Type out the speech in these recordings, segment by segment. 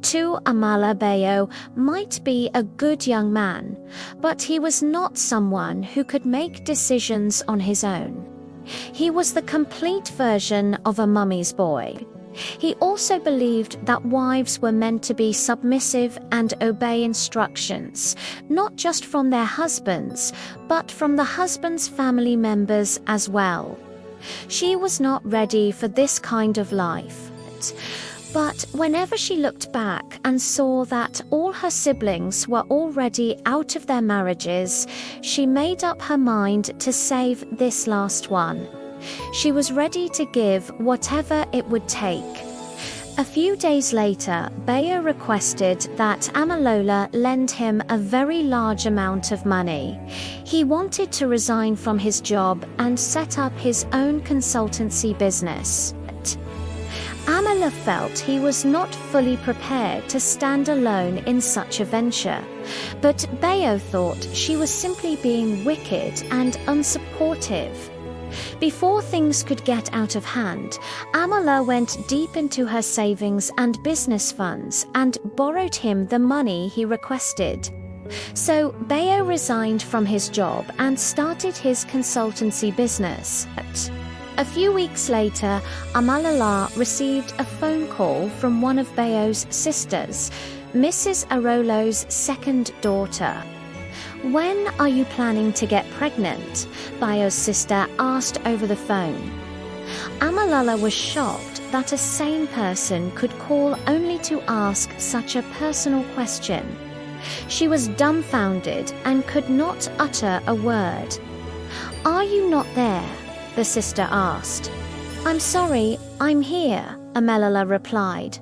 To Amala, Bayo might be a good young man, but he was not someone who could make decisions on his own. He was the complete version of a mummy's boy. He also believed that wives were meant to be submissive and obey instructions, not just from their husbands, but from the husband's family members as well. She was not ready for this kind of life. But whenever she looked back and saw that all her siblings were already out of their marriages, she made up her mind to save this last one. She was ready to give whatever it would take. A few days later, Bayo requested that Amalola lend him a very large amount of money. He wanted to resign from his job and set up his own consultancy business. Amala felt he was not fully prepared to stand alone in such a venture, but Bayo thought she was simply being wicked and unsupportive. Before things could get out of hand, Amala went deep into her savings and business funds and borrowed him the money he requested. So Bayo resigned from his job and started his consultancy business. A few weeks later, Amalala received a phone call from one of Bayo's sisters, Mrs. Arolo's second daughter. "When are you planning to get pregnant?" Bayo's sister asked over the phone. Amalala was shocked that a sane person could call only to ask such a personal question. She was dumbfounded and could not utter a word. "Are you not there?" the sister asked. "I'm sorry, I'm here," Amalala replied.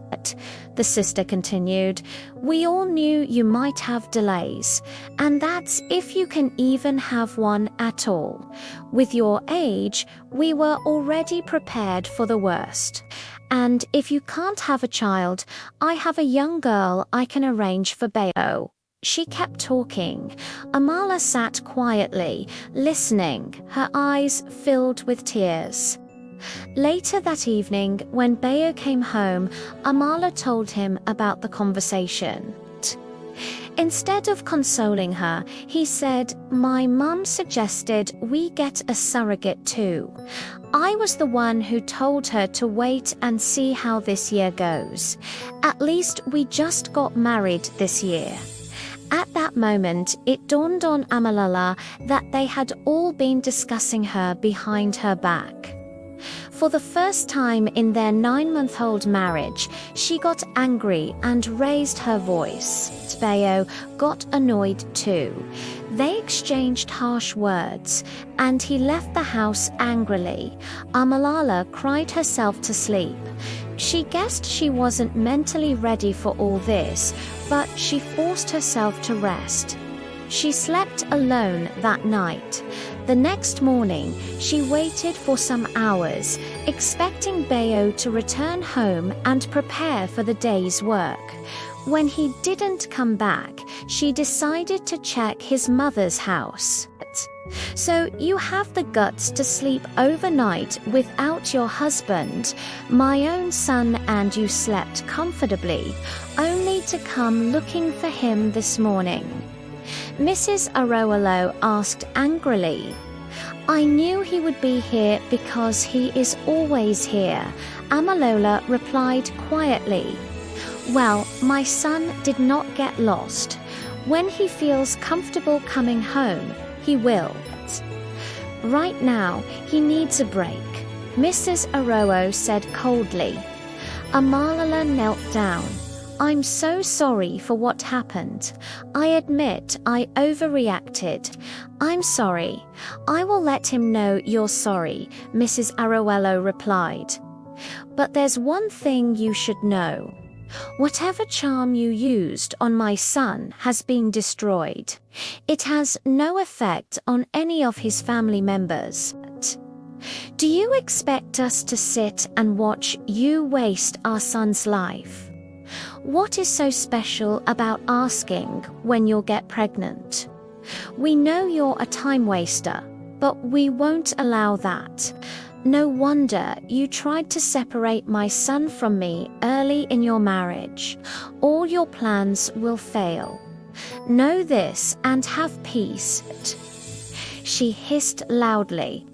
The sister continued, "We all knew you might have delays, and that's if you can even have one at all. With your age, we were already prepared for the worst. And if you can't have a child, I have a young girl I can arrange for Bayo." She kept talking. Amala sat quietly, listening, her eyes filled with tears. Later that evening, when Bayo came home, Amala told him about the conversation. Instead of consoling her, he said, "My mum suggested we get a surrogate too. I was the one who told her to wait and see how this year goes. At least we just got married this year." At that moment, it dawned on Amalala that they had all been discussing her behind her back. For the first time in their 9-month-old marriage, she got angry and raised her voice. Bayo got annoyed too. They exchanged harsh words, and he left the house angrily. Amalala cried herself to sleep. She guessed she wasn't mentally ready for all this, but she forced herself to rest. She slept alone that night. The next morning, she waited for some hours, expecting Bayo to return home and prepare for the day's work. When he didn't come back, she decided to check his mother's house. "So you have the guts to sleep overnight without your husband, my own son, and you slept comfortably, only to come looking for him this morning?" Mrs. Arowolo asked angrily. "I knew he would be here because he is always here," Amalola replied quietly. "Well, my son did not get lost. When he feels comfortable coming home, he will. Right now, he needs a break," Mrs. Arowo said coldly. Amalala knelt down. "I'm so sorry for what happened. I admit I overreacted. I'm sorry. I will let him know you're sorry," Mrs. Arowello replied. "But there's one thing you should know. Whatever charm you used on my son has been destroyed. It has no effect on any of his family members. Do you expect us to sit and watch you waste our son's life? What is so special about asking when you'll get pregnant? We know you're a time waster, but we won't allow that. No wonder you tried to separate my son from me early in your marriage. All your plans will fail. Know this and have peace." She hissed loudly.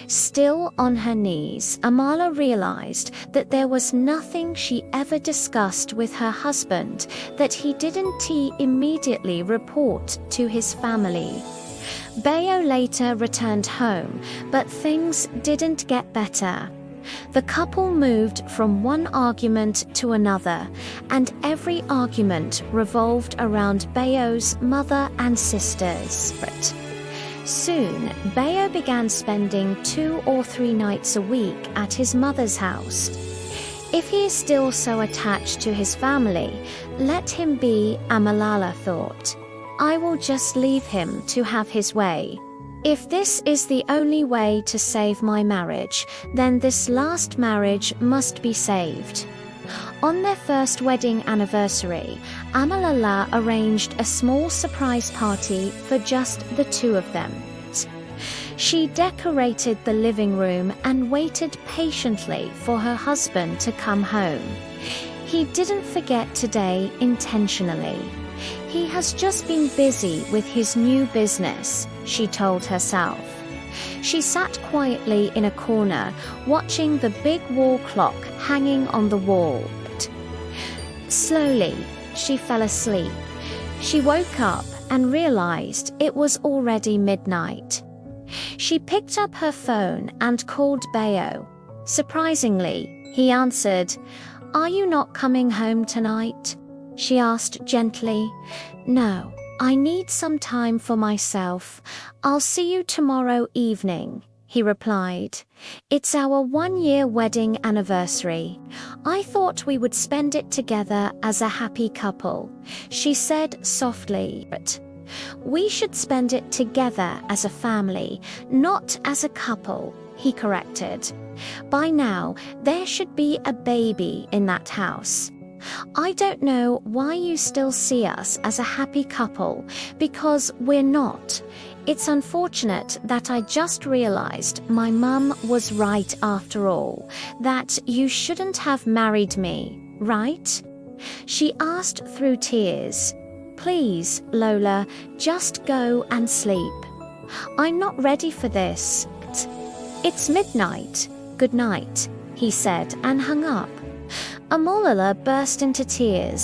Still on her knees, Amala realized that there was nothing she ever discussed with her husband that he didn't immediately report to his family. Bayo later returned home, but things didn't get better. The couple moved from one argument to another, and every argument revolved around Bayo's mother and sisters. Soon, Bayo began spending 2 or 3 nights a week at his mother's house. If he is still so attached to his family, let him be, Amalala thought. I will just leave him to have his way. If this is the only way to save my marriage, then this last marriage must be saved. On their first wedding anniversary, Amalala arranged a small surprise party for just the 2 of them. She decorated the living room and waited patiently for her husband to come home. He didn't forget today intentionally. He has just been busy with his new business, she told herself. She sat quietly in a corner, watching the big wall clock hanging on the wall. Slowly, she fell asleep. She woke up and realized it was already midnight. She picked up her phone and called Bayo. Surprisingly, he answered. "Are you not coming home tonight?" she asked gently. "No, I need some time for myself. I'll see you tomorrow evening," he replied. "It's our 1-year wedding anniversary. I thought we would spend it together as a happy couple," she said softly. "We should spend it together as a family, not as a couple," he corrected. "By now, there should be a baby in that house. I don't know why you still see us as a happy couple, because we're not. It's unfortunate that I just realized my mum was right after all, that you shouldn't have married me, right?" she asked through tears. "Please, Lola, just go and sleep. I'm not ready for this. It's midnight. Good night," he said and hung up. Amolala burst into tears.